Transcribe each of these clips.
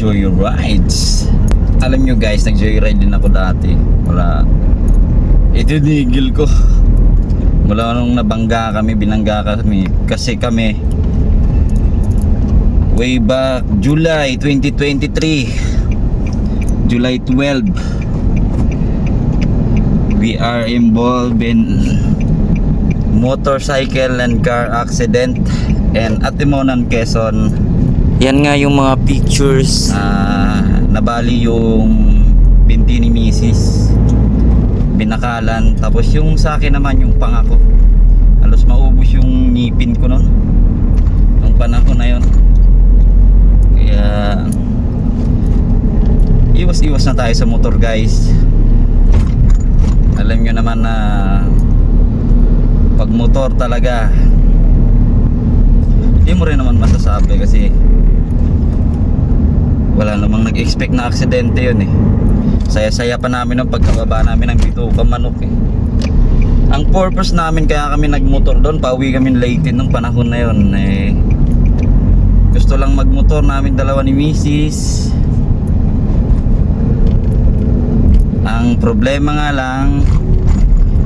joyrides. Alam nyo guys, nag-joyride din ako dati. Wala, itinigil ko. Mula nung binangga kami. Kasi kami, way back July 2023, July 12, we are involved in motorcycle and car accident and Atimonan, Quezon. Yan nga yung mga pictures. Nabali yung binti ni Mrs. Binakalan. Tapos yung sa akin naman, yung pangako, halos maubos yung ngipin ko nun nung panahon na yun. Kaya iwas na tayo sa motor guys. Alam nyo naman na pag motor talaga, hindi mo rin naman masasabi kasi wala namang nag-expect na aksidente yun eh. Saya-saya pa namin ng pagkababa namin ng bituka manok eh. Ang purpose namin kaya kami nagmotor doon, pauwi kami late nung panahon na yun eh. Gusto lang magmotor namin dalawa ni Mrs. Ang problema nga lang,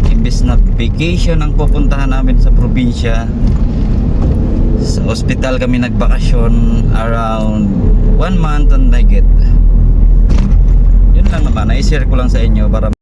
imbes na vacation ang pupuntahan namin sa probinsya, sa hospital kami nagbakasyon around 1 month and I get. Yun lang naman, na-share ko lang sa inyo para